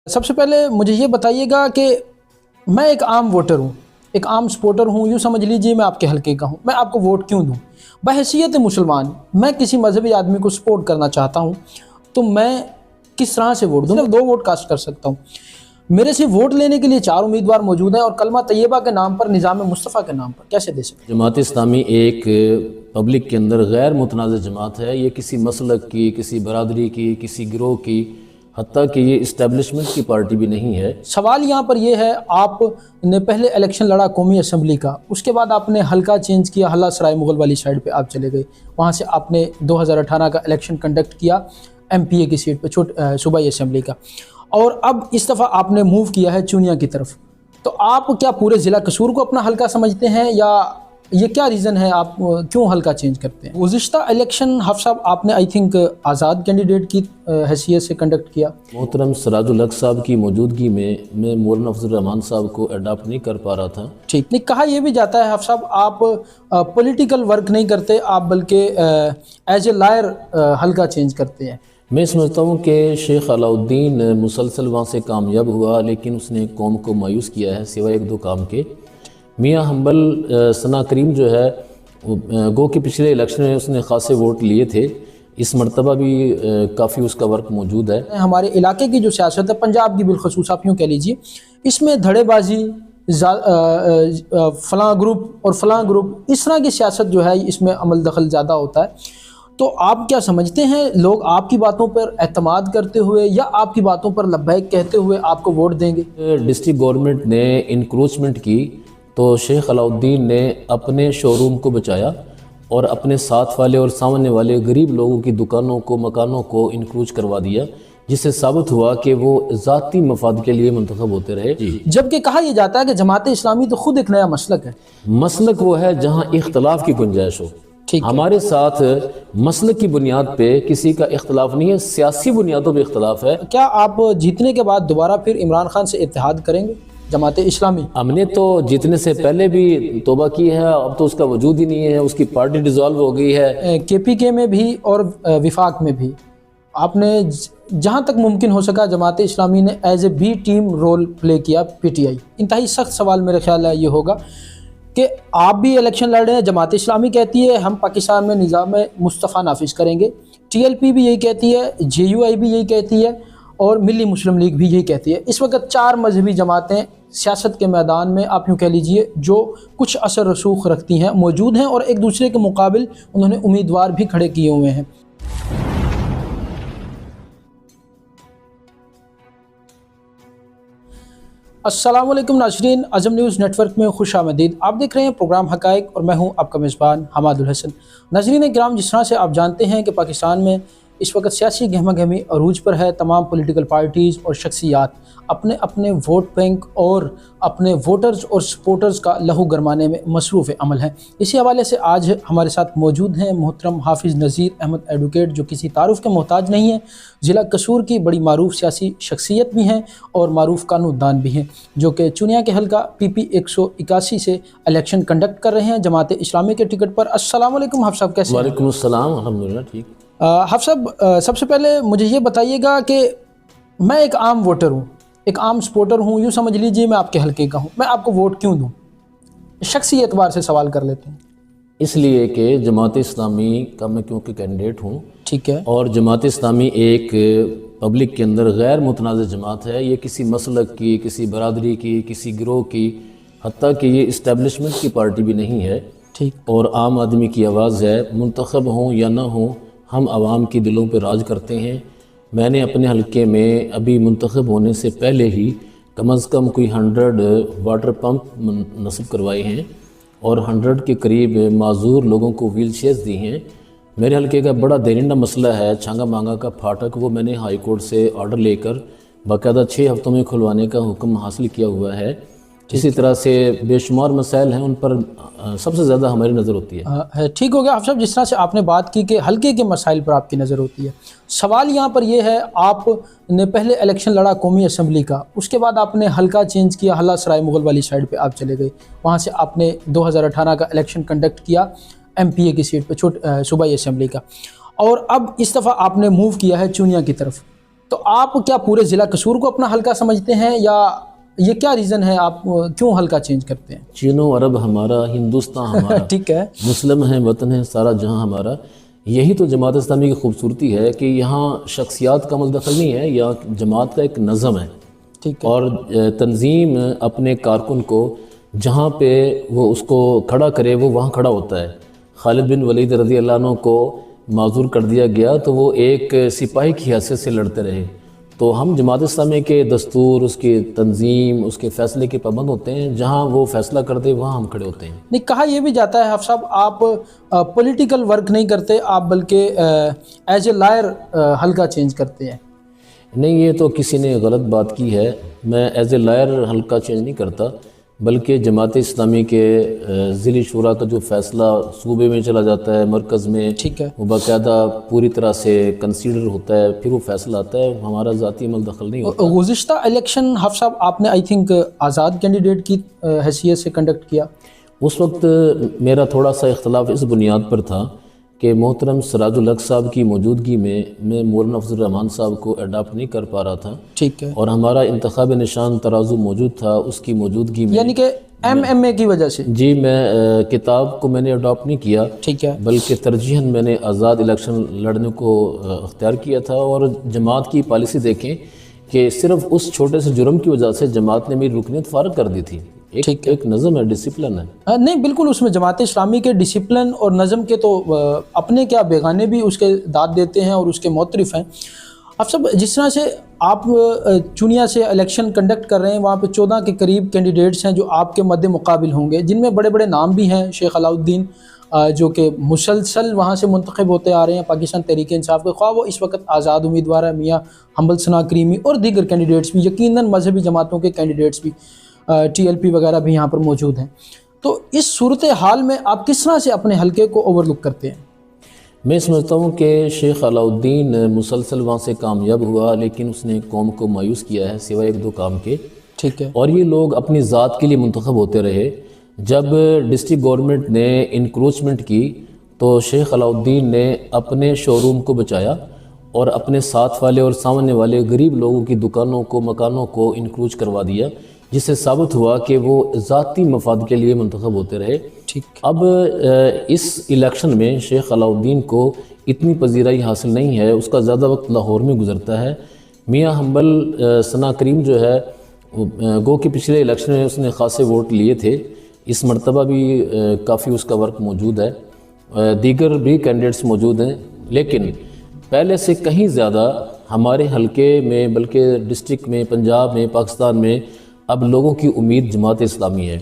سب سے پہلے مجھے یہ بتائیے گا کہ میں ایک عام ووٹر ہوں، ایک عام سپورٹر ہوں، یوں سمجھ لیجئے میں آپ کے حلقے کا ہوں، میں آپ کو ووٹ کیوں دوں؟ بحیثیت مسلمان میں کسی مذہبی آدمی کو سپورٹ کرنا چاہتا ہوں تو میں کس طرح سے ووٹ دوں؟ میں 2 ووٹ کاسٹ کر سکتا ہوں۔ میرے سے ووٹ لینے کے لیے 4 امیدوار موجود ہیں اور کلمہ طیبہ کے نام پر، نظام مصطفیٰ کے نام پر کیسے دے سکتے ہیں؟ جماعت اسلامی ایک پبلک کے اندر غیر متنازع جماعت ہے۔ یہ کسی مسلک کی، کسی برادری کی، کسی گروہ کی، حتیٰ کہ یہ اسٹیبلشمنٹ کی پارٹی بھی نہیں ہے۔ سوال یہاں پر یہ ہے، آپ نے پہلے الیکشن لڑا قومی اسمبلی کا، اس کے بعد آپ نے حلقہ چینج کیا، حلہ سرائے مغل والی سائڈ پہ آپ چلے گئے، وہاں سے آپ نے 2018 کا الیکشن کنڈکٹ کیا ایم پی اے کی سیٹ پہ، صوبائی اسمبلی کا، اور اب اس دفعہ آپ نے موو کیا ہے چونیا کی طرف۔ تو آپ کیا پورے ضلع قصور کو اپنا حلقہ سمجھتے ہیں یا یہ کیا ریزن ہے، آپ کیوں حلقہ چینج کرتے ہیں؟ گزشتہ الیکشن حفظ صاحب آپ نے I think Azad candidate key حیثیت سے کنڈکٹ کیا۔ محترم سراج الحق صاحب کی موجودگی میں مولانا فضل الرحمان صاحب کو اڈاپٹ نہیں کر پا رہا تھا۔ ٹھیک نہیں، کہا یہ بھی جاتا ہے حفظ صاحب آپ پولیٹیکل ورک نہیں کرتے، آپ بلکہ ایز اے لائر حلقہ چینج کرتے ہیں۔ میں سمجھتا ہوں کہ شیخ علاء الدین مسلسل وہاں سے کامیاب ہوا، لیکن اس نے قوم کو مایوس کیا ہے سوائے 1-2 کام کے۔ میاں حنبل ثنا کریم جو ہے گو کہ پچھلے الیکشن میں اس نے خاصے ووٹ لیے تھے، اس مرتبہ بھی کافی اس کا ورک موجود ہے۔ ہمارے علاقے کی جو سیاست ہے، پنجاب کی بالخصوص آپ یوں کہہ لیجیے، اس میں دھڑے بازی، فلاں گروپ اور فلاں گروپ، اس طرح کی سیاست جو ہے اس میں عمل دخل زیادہ ہوتا ہے۔ تو آپ کیا سمجھتے ہیں لوگ آپ کی باتوں پر اعتماد کرتے ہوئے یا آپ کی باتوں پر لبیک کہتے ہوئے آپ کو ووٹ دیں گے؟ ڈسٹرکٹ گورنمنٹ نے انکروچمنٹ کی تو شیخ علاء الدین نے اپنے شو روم کو بچایا اور اپنے ساتھ والے اور سامنے والے غریب لوگوں کی دکانوں کو، مکانوں کو انکروچ کروا دیا، جس سے ثابت ہوا کہ وہ ذاتی مفاد کے لیے منتخب ہوتے رہے۔ جبکہ کہا یہ جاتا ہے کہ جماعت اسلامی تو خود ایک نیا مسلک ہے۔ مسلک وہ ہے جہاں اختلاف کی گنجائش ہو۔ ہمارے ساتھ مسلک کی بنیاد پہ کسی کا اختلاف نہیں ہے، سیاسی بنیادوں پہ اختلاف ہے۔ کیا آپ جیتنے کے بعد دوبارہ پھر عمران خان سے اتحاد کریں گے جماعت اسلامی؟ ہم نے تو جیتنے سے پہلے بھی توبہ کی ہے، اب تو اس کا وجود ہی نہیں ہے، اس کی پارٹی ڈیزالو ہو گئی ہے۔ کے پی کے میں بھی اور وفاق میں بھی آپ نے جہاں تک ممکن ہو سکا جماعت اسلامی نے as a B team role play کیا پی ٹی آئی۔ انتہائی سخت سوال میرے خیال ہے یہ ہوگا کہ آپ بھی الیکشن لڑ رہے ہیں، جماعت اسلامی کہتی ہے ہم پاکستان میں نظام مصطفیٰ نافذ کریں گے، ٹی ایل پی بھی یہی کہتی ہے، جے یو آئی بھی یہی کہتی ہے اور ملی مسلم لیگ بھی یہی کہتی ہے۔ اس وقت 4 مذہبی جماعتیں سیاست کے میدان میں آپ یوں کہہ لیجئے جو کچھ اثر رسوخ رکھتی ہیں موجود ہیں اور ایک دوسرے کے مقابل انہوں نے امیدوار بھی کھڑے کیے ہوئے ہیں۔ السلام علیکم ناظرین، عزم نیوز نیٹ ورک میں خوش آمدید۔ آپ دیکھ رہے ہیں پروگرام حقائق اور میں ہوں آپ کا میزبان حماد الحسن۔ ناظرین کرام، جس طرح سے آپ جانتے ہیں کہ پاکستان میں اس وقت سیاسی گہما گہمی عروج پر ہے، تمام پولیٹیکل پارٹیز اور شخصیات اپنے اپنے ووٹ بینک اور اپنے ووٹرز اور سپورٹرز کا لہو گرمانے میں مصروف عمل ہیں۔ اسی حوالے سے آج ہمارے ساتھ موجود ہیں محترم حافظ نذیر احمد ایڈوکیٹ، جو کسی تعارف کے محتاج نہیں ہیں، ضلع قصور کی بڑی معروف سیاسی شخصیت بھی ہیں اور معروف قانون دان بھی ہیں، جو کہ چونیا کے حلقہ پی پی 181 سے الیکشن کنڈکٹ کر رہے ہیں جماعت اسلامی کے ٹکٹ پر۔ السلام علیکم حافظ صاحب، کیسے ہیں؟ وعلیکم السلام، الحمدللہ ٹھیک۔ حافظ صاحب، سب سے پہلے مجھے یہ بتائیے گا کہ میں ایک عام ووٹر ہوں، ایک عام سپورٹر ہوں، یوں سمجھ لیجئے میں آپ کے حلقے کا ہوں، میں آپ کو ووٹ کیوں دوں؟ شخصی اعتبار سے سوال کر لیتے ہیں۔ اس لیے کہ جماعت اسلامی کا میں کیونکہ کینڈیڈیٹ ہوں، ٹھیک ہے، اور جماعت اسلامی ایک پبلک کے اندر غیر متنازع جماعت ہے۔ یہ کسی مسلک کی، کسی برادری کی، کسی گروہ کی، حتیٰ کہ یہ اسٹیبلشمنٹ کی پارٹی بھی نہیں ہے، ٹھیک، اور عام آدمی کی آواز ہے۔ منتخب ہوں یا نہ ہوں، ہم عوام کی دلوں پہ راج کرتے ہیں۔ میں نے اپنے حلقے میں ابھی منتخب ہونے سے پہلے ہی کم از کم کوئی 100 واٹر پمپ نصب کروائے ہیں اور 100 کے قریب معذور لوگوں کو ویل چیئرز دی ہیں۔ میرے حلقے کا بڑا دیرینہ مسئلہ ہے چھانگا مانگا کا پھاٹک، وہ میں نے ہائی کورٹ سے آرڈر لے کر باقاعدہ 6 ہفتوں میں کھلوانے کا حکم حاصل کیا ہوا ہے۔ اسی طرح سے بے شمار مسائل ہیں، ان پر سب سے زیادہ ہماری نظر ہوتی ہے۔ ٹھیک ہو گیا حافظ صاحب، جس طرح سے آپ نے بات کی کہ حلقے کے مسائل پر آپ کی نظر ہوتی ہے، سوال یہاں پر یہ ہے، آپ نے پہلے الیکشن لڑا قومی اسمبلی کا، اس کے بعد آپ نے حلقہ چینج کیا، حلہ سرائے مغل والی سائڈ پہ آپ چلے گئے، وہاں سے آپ نے 2018 کا الیکشن کنڈکٹ کیا ایم پی اے کی سیٹ پہ، صوبائی اسمبلی کا، اور اب اس دفعہ آپ نے موو کیا ہے چونیا کی طرف۔ تو آپ کیا پورے ضلع قصور کو اپنا حلقہ سمجھتے ہیں یا یہ کیا ریزن ہے آپ کیوں حلقہ چینج کرتے ہیں؟ چینو عرب ہمارا، ہندوستان ہمارا، ٹھیک ہے، مسلم ہے، وطن ہے، سارا جہاں ہمارا. یہی تو جماعت اسلامی کی خوبصورتی ہے کہ یہاں شخصیات کا مدخل نہیں ہے، یہاں جماعت کا ایک نظم ہے. ٹھیک ہے، اور تنظیم اپنے کارکن کو جہاں پہ وہ اس کو کھڑا کرے وہ وہاں کھڑا ہوتا ہے. خالد بن ولید رضی اللہ عنہ کو معذور کر دیا گیا تو وہ ایک سپاہی کی حیثیت سے لڑتے رہے. تو ہم جماعت اسلامی کے دستور، اس کی تنظیم، اس کے فیصلے کے پابند ہوتے ہیں. جہاں وہ فیصلہ کرتے وہاں ہم کھڑے ہوتے ہیں. نہیں، کہا یہ بھی جاتا ہے حافظ صاحب آپ پولیٹیکل ورک نہیں کرتے، آپ بلکہ ایز اے لائر حلقہ چینج کرتے ہیں. نہیں، یہ تو کسی نے غلط بات کی ہے. میں ایز اے لائر حلقہ چینج نہیں کرتا، بلکہ جماعت اسلامی کے ضلعی شورا کا جو فیصلہ صوبے میں چلا جاتا ہے، مرکز میں، ٹھیک ہے، وہ باقاعدہ پوری طرح سے کنسیڈر ہوتا ہے، پھر وہ فیصلہ آتا ہے. ہمارا ذاتی عمل دخل نہیں ہوتا. گزشتہ الیکشن حافظ صاحب آپ نے I think Azad candidate key حیثیت سے کنڈکٹ کیا. اس وقت میرا تھوڑا سا اختلاف اس بنیاد پر تھا کہ محترم سراج الحق صاحب کی موجودگی میں مولانا فضل الرحمان صاحب کو اڈاپٹ نہیں کر پا رہا تھا. ٹھیک ہے، اور ہمارا انتخاب نشان ترازو موجود تھا، اس کی موجودگی میں یعنی کہ ایم اے کی وجہ سے. جی، میں کتاب کو میں نے اڈاپٹ نہیں کیا، ٹھیک ہے، بلکہ ترجیحاً میں نے آزاد الیکشن لڑنے کو اختیار کیا تھا. اور جماعت کی پالیسی دیکھیں کہ صرف اس چھوٹے سے جرم کی وجہ سے جماعت نے میری رکنیت فارغ کر دی تھی. ایک نظم ہے، ڈسپلن ہے. نہیں بالکل، اس میں جماعت اسلامی کے ڈسپلن اور نظم کے تو اپنے کیا بیگانے بھی اس کے داد دیتے ہیں اور اس کے معترف ہیں. اب سب جس طرح سے آپ چونیا سے الیکشن کنڈکٹ کر رہے ہیں، وہاں پہ 14 کے قریب کینڈیڈیٹس ہیں جو آپ کے مد مقابل ہوں گے، جن میں بڑے بڑے نام بھی ہیں. شیخ علاؤالدین جو کہ مسلسل وہاں سے منتخب ہوتے آ رہے ہیں پاکستان تحریک انصاف کے، خواہ وہ اس وقت آزاد امیدوار ہے میاں حنبل ثنا کریمی، اور دیگر کینڈیڈیٹس بھی، یقیناً مذہبی جماعتوں کے کینڈیڈیٹس بھی، ٹی ایل پی وغیرہ بھی یہاں پر موجود ہیں. تو اس صورتحال میں آپ کس طرح سے اپنے حلقے کو اوور لک کرتے ہیں؟ میں سمجھتا ہوں کہ شیخ علاؤالدین مسلسل وہاں سے کامیاب ہوا، لیکن اس نے قوم کو مایوس کیا ہے سوائے ایک دو کام کے. ٹھیک ہے، اور یہ لوگ اپنی ذات کے لیے منتخب ہوتے رہے. جب ڈسٹرکٹ گورنمنٹ نے انکروچمنٹ کی تو شیخ علاؤالدین نے اپنے شو روم کو بچایا اور اپنے ساتھ والے اور سامنے والے غریب لوگوں کی دکانوں کو، مکانوں کو انکروچ کروا دیا، جس سے ثابت ہوا کہ وہ ذاتی مفاد کے لیے منتخب ہوتے رہے. ٹھیک. اب اس الیکشن میں شیخ علاؤالدین کو اتنی پذیرائی حاصل نہیں ہے، اس کا زیادہ وقت لاہور میں گزرتا ہے. میاں حنبل ثنا کریم جو ہے، گو کہ پچھلے الیکشن میں اس نے خاصے ووٹ لیے تھے، اس مرتبہ بھی کافی اس کا ورک موجود ہے، دیگر بھی کینڈیڈیٹس موجود ہیں. لیکن پہلے سے کہیں زیادہ ہمارے حلقے میں، بلکہ ڈسٹرکٹ میں، پنجاب میں، پاکستان میں اب لوگوں کی امید جماعت اسلامی ہے.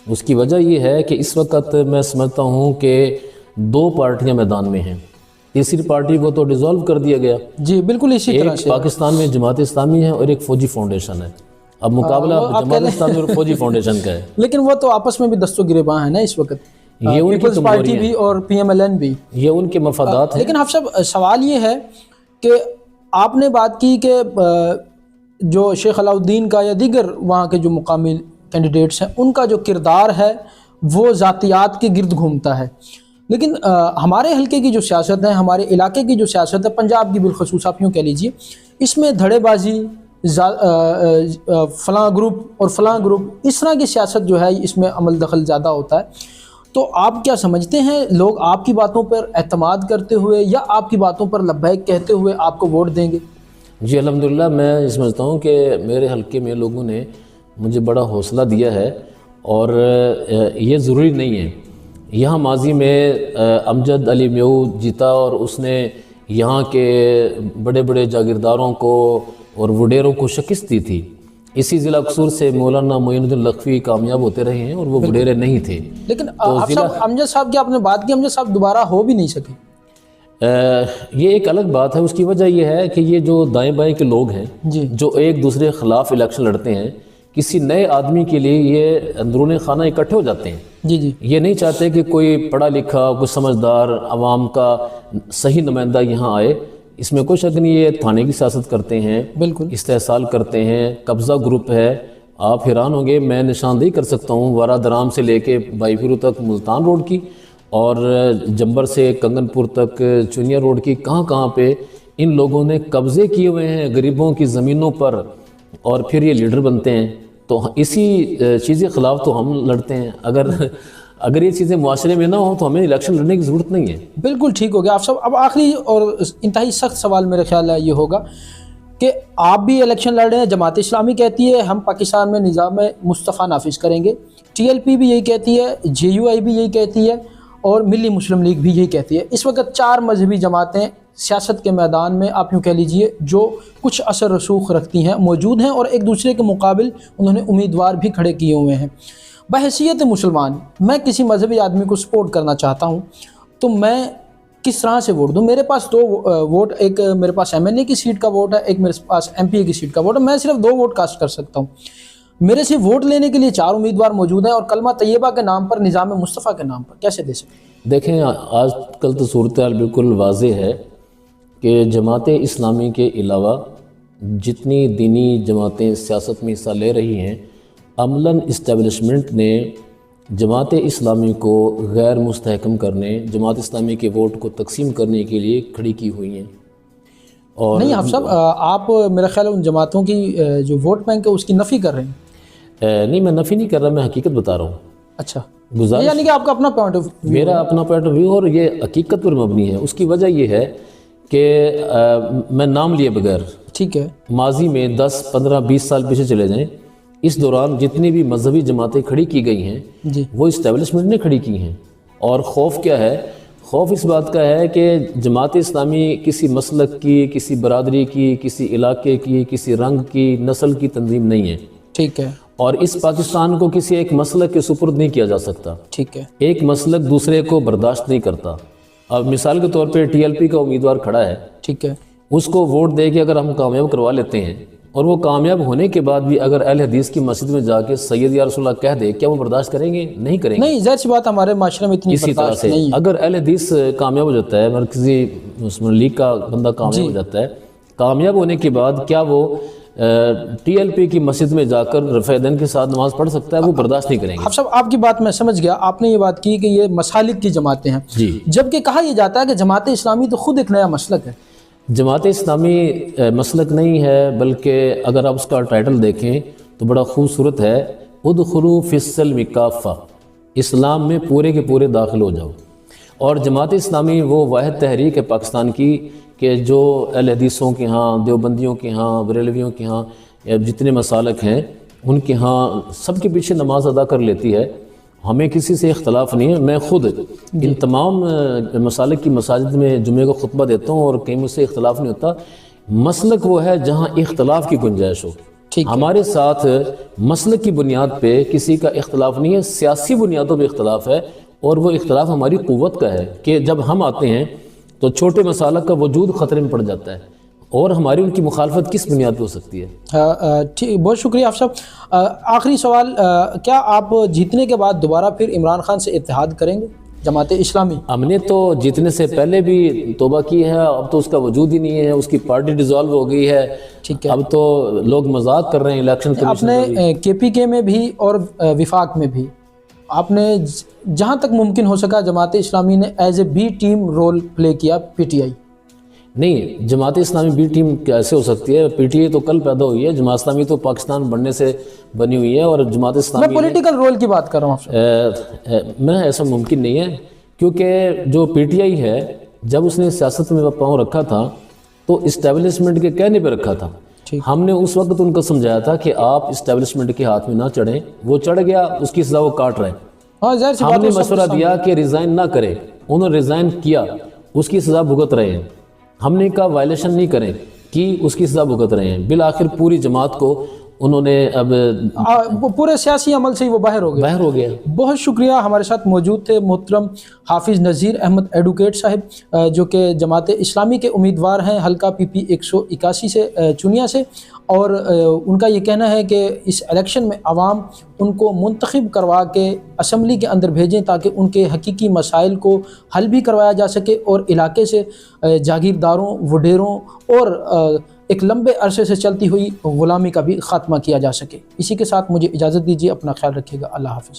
اس کی وجہ یہ ہے کہ اس وقت میں سمجھتا ہوں کہ 2 پارٹیاں میدان میں ہیں. تیسری پارٹی کو تو ڈیزالو کر دیا گیا. جی بالکل اسی طرح سے پاکستان میں جماعت اسلامی ہے اور ایک فوجی فاؤنڈیشن ہے. اب مقابلہ جماعت اسلامی اور فوجی فاؤنڈیشن کا ہے. لیکن وہ تو آپس میں بھی دست و گریباں ہیں نا اس وقت، یہ ان کی پیپلز پارٹی بھی اور پی ایم ایل این بھی، یہ ان کے مفادات ہیں. لیکن حافظ صاحب سوال یہ ہے کہ آپ نے بات کی کہ جو شیخ علاؤالدین کا یا دیگر وہاں کے جو مقامی کینڈیڈیٹس ہیں ان کا جو کردار ہے وہ ذاتیات کے گرد گھومتا ہے، لیکن ہمارے حلقے کی جو سیاست ہے، ہمارے علاقے کی جو سیاست ہے، پنجاب کی بالخصوص آپ یوں کہہ لیجیے، اس میں دھڑے بازی، فلاں گروپ اور فلاں گروپ، اس طرح کی سیاست جو ہے اس میں عمل دخل زیادہ ہوتا ہے. تو آپ کیا سمجھتے ہیں لوگ آپ کی باتوں پر اعتماد کرتے ہوئے یا آپ کی باتوں پر لبیک کہتے ہوئے آپ کو ووٹ دیں گے؟ جی الحمدللہ، میں سمجھتا ہوں کہ میرے حلقے میں لوگوں نے مجھے بڑا حوصلہ دیا ہے، اور یہ ضروری نہیں ہے. یہاں ماضی میں امجد علی میو جیتا اور اس نے یہاں کے بڑے بڑے جاگیرداروں کو اور وڈیروں کو شکست دی تھی. اسی ضلع قصور سے مولانا معین الدین لکھوی کامیاب ہوتے رہے ہیں اور وہ وڈیرے نہیں تھے. لیکن امجد صاحب کی آپ نے بات کی، امجد صاحب دوبارہ ہو بھی نہیں سکے. یہ ایک الگ بات ہے. اس کی وجہ یہ ہے کہ یہ جو دائیں بائیں کے لوگ ہیں جو ایک دوسرے کے خلاف الیکشن لڑتے ہیں، کسی نئے آدمی کے لیے یہ اندرون خانہ اکٹھے ہو جاتے ہیں. یہ نہیں چاہتے کہ کوئی پڑھا لکھا، کوئی سمجھدار عوام کا صحیح نمائندہ یہاں آئے. اس میں کوئی شک نہیں، یہ تھانے کی سیاست کرتے ہیں، بالکل استحصال کرتے ہیں، قبضہ گروپ ہے. آپ حیران ہوں گے، میں نشاندہی کر سکتا ہوں وارا درام سے لے کے بائی پیرو تک ملتان روڈ کی، اور جمبر سے کنگن پور تک چونیا روڈ کی، کہاں کہاں پہ ان لوگوں نے قبضے کیے ہوئے ہیں غریبوں کی زمینوں پر اور پھر یہ لیڈر بنتے ہیں، تو اسی چیز کے خلاف تو ہم لڑتے ہیں۔ اگر یہ چیزیں معاشرے میں نہ ہوں تو ہمیں الیکشن لڑنے کی ضرورت نہیں ہے۔ بالکل ٹھیک ہو گیا آپ صاحب۔ اب آخری اور انتہائی سخت سوال میرے خیال ہے یہ ہوگا کہ آپ بھی الیکشن لڑ رہے ہیں، جماعت اسلامی کہتی ہے ہم پاکستان میں نظام مصطفیٰ نافذ کریں گے، ٹی ایل پی بھی یہی کہتی ہے، جے یو آئی بھی یہی کہتی ہے، اور ملی مسلم لیگ بھی یہی کہتی ہے۔ اس وقت 4 مذہبی جماعتیں سیاست کے میدان میں آپ یوں کہہ لیجئے جو کچھ اثر رسوخ رکھتی ہیں موجود ہیں، اور ایک دوسرے کے مقابل انہوں نے امیدوار بھی کھڑے کیے ہوئے ہیں۔ بحیثیت مسلمان میں کسی مذہبی آدمی کو سپورٹ کرنا چاہتا ہوں تو میں کس طرح سے ووٹ دوں؟ میرے پاس 2 ووٹ، ایک میرے پاس ایم این اے کی سیٹ کا ووٹ ہے، ایک میرے پاس ایم پی اے کی سیٹ کا ووٹ ہے، میں صرف 2 ووٹ کاسٹ کر سکتا ہوں۔ میرے سے ووٹ لینے کے لیے 4 امیدوار موجود ہیں، اور کلمہ طیبہ کے نام پر، نظام مصطفیٰ کے نام پر کیسے دے سکتے ہیں؟ دیکھیں آج کل تو صورتحال بالکل واضح ہے کہ جماعت اسلامی کے علاوہ جتنی دینی جماعتیں سیاست میں حصہ لے رہی ہیں، عملاً اسٹیبلشمنٹ نے جماعت اسلامی کو غیر مستحکم کرنے، جماعت اسلامی کے ووٹ کو تقسیم کرنے کے لیے کھڑی کی ہوئی ہیں۔ اور نہیں حافظ صاحب، آپ میرا خیال ہے ان جماعتوں کی جو ووٹ بینک ہے اس کی نفی کر رہے ہیں۔ نہیں، میں نفی نہیں کر رہا، میں حقیقت بتا رہا ہوں۔ اچھا، گزارش یعنی کہ آپ کا اپنا پوائنٹ آف ویو؟ میرا اپنا پوائنٹ آف ویو، اور یہ حقیقت پر مبنی ہے۔ اس کی وجہ یہ ہے کہ میں نام لیے بغیر، ٹھیک ہے، ماضی میں 10 15 20 سال پیچھے چلے جائیں، اس دوران جتنی بھی مذہبی جماعتیں کھڑی کی گئی ہیں جی، وہ اسٹیبلشمنٹ نے کھڑی کی ہیں۔ اور خوف کیا ہے؟ خوف اس بات کا ہے کہ جماعت اسلامی کسی مسلک کی، کسی برادری کی، کسی علاقے کی، کسی رنگ کی، نسل کی تنظیم نہیں ہے، ٹھیک ہے، اور اس پاکستان کو کسی ایک مسلک کے سپرد نہیں کیا جا سکتا۔ ٹھیک ہے، ایک مسلک دوسرے کو برداشت نہیں کرتا۔ اب مثال کے طور پہ ٹی ایل پی کا امیدوار کھڑا ہے، ٹھیک ہے، اس کو ووٹ دے کے اگر ہم کامیاب کروا لیتے ہیں، اور وہ کامیاب ہونے کے بعد بھی اگر اہل حدیث کی مسجد میں جا کے سید یا رسول اللہ کہہ دے، کیا وہ برداشت کریں گے؟ نہیں کریں گے۔ نہیں، ظاہر سی بات ہمارے معاشرے میں اتنی اسی طرح برداشت سے نہیں ہے۔ اگر اہل حدیث کامیاب ہو جاتا ہے، مرکزی مسلم لیگ کا بندہ کامیاب ہو جاتا ہے، کامیاب ہونے کے بعد کیا وہ ٹی ایل پی کی مسجد میں جا کر رفع دین کے ساتھ نماز پڑھ سکتا ہے؟ وہ برداشت نہیں کریں گے۔ حافظ صاحب، آپ کی بات میں سمجھ گیا، آپ نے یہ بات کی کہ یہ مسالک کی جماعتیں ہیں، جی، جبکہ کہا یہ جاتا ہے کہ جماعت اسلامی تو خود ایک نیا مسلک ہے۔ جماعت اسلامی مسلک نہیں ہے، بلکہ اگر آپ اس کا ٹائٹل دیکھیں تو بڑا خوبصورت ہے، ادخلوا فی السلم کافہ، اسلام میں پورے کے پورے داخل ہو جاؤ۔ اور جماعت اسلامی وہ واحد تحریک ہے پاکستان کی کہ جو اہل حدیثوں کے ہاں، دیوبندیوں کے ہاں، بریلویوں کے ہاں، جتنے مسالک ہیں ان کے ہاں سب کے پیچھے نماز ادا کر لیتی ہے۔ ہمیں کسی سے اختلاف نہیں ہے۔ میں خود ان تمام مسالک کی مساجد میں جمعے کو خطبہ دیتا ہوں اور کہیں مجھ سے اختلاف نہیں ہوتا۔ مسلک وہ ہے جہاں اختلاف کی گنجائش ہو۔ ہمارے ساتھ مسلک کی بنیاد پہ کسی کا اختلاف نہیں ہے، سیاسی بنیادوں پہ اختلاف ہے، اور وہ اختلاف ہماری قوت کا ہے کہ جب ہم آتے ہیں تو چھوٹے مسالک کا وجود خطرے میں پڑ جاتا ہے، اور ہماری ان کی مخالفت کس بنیاد پہ ہو سکتی ہے؟ ٹھیک، بہت شکریہ آپ صاحب۔ آخری سوال، کیا آپ جیتنے کے بعد دوبارہ پھر عمران خان سے اتحاد کریں گے جماعت اسلامی؟ ہم نے تو جیتنے سے پہلے بھی توبہ کی ہے، اب تو اس کا وجود ہی نہیں ہے، اس کی پارٹی ڈیزالو ہو گئی ہے۔ ٹھیک ہے، اب تو لوگ مذاق کر رہے ہیں الیکشن کمیشن اپنے کے پی کے میں بھی اور وفاق میں بھی آپ نے جہاں تک ممکن ہو سکا جماعت اسلامی نے as a B team role play کیا پی ٹی آئی؟ نہیں، جماعت اسلامی بی ٹیم کیسے ہو سکتی ہے؟ پی ٹی آئی تو کل پیدا ہوئی ہے، جماعت اسلامی تو پاکستان بننے سے بنی ہوئی ہے، اور جماعت میں اسلامی پولیٹیکل رول کی بات کر رہا ہوں۔ میں ایسا ممکن نہیں ہے، کیونکہ جو پی ٹی آئی ہے جب اس نے سیاست میں پاؤں رکھا تھا تو اسٹیبلشمنٹ کے کہنے پہ رکھا تھا۔ ہم نے اس وقت ان کو سمجھایا تھا کہ آپ اسٹیبلشمنٹ کے ہاتھ میں نہ چڑھیں، وہ چڑھ گیا، اس کی سزا وہ کاٹ رہے ہیں۔ ہم نے مشورہ دیا کہ ریزائن نہ کرے، انہوں نے ریزائن کیا، اس کی سزا بھگت رہے ہیں۔ ہم نے کہا وائلیشن نہیں کریں، کی اس کی سزا بھگت رہے ہیں۔ بالآخر پوری جماعت کو انہوں نے اب پورے سیاسی عمل سے ہی وہ باہر ہو گیا۔ بہت شکریہ، ہمارے ساتھ موجود تھے محترم حافظ نذیر احمد ایڈوکیٹ صاحب، جو کہ جماعت اسلامی کے امیدوار ہیں حلقہ پی پی 181 سے چنیا سے، اور ان کا یہ کہنا ہے کہ اس الیکشن میں عوام ان کو منتخب کروا کے اسمبلی کے اندر بھیجیں تاکہ ان کے حقیقی مسائل کو حل بھی کروایا جا سکے، اور علاقے سے جاگیرداروں، وڈیروں اور ایک لمبے عرصے سے چلتی ہوئی غلامی کا بھی خاتمہ کیا جا سکے۔ اسی کے ساتھ مجھے اجازت دیجیے، اپنا خیال رکھیے گا، اللہ حافظ۔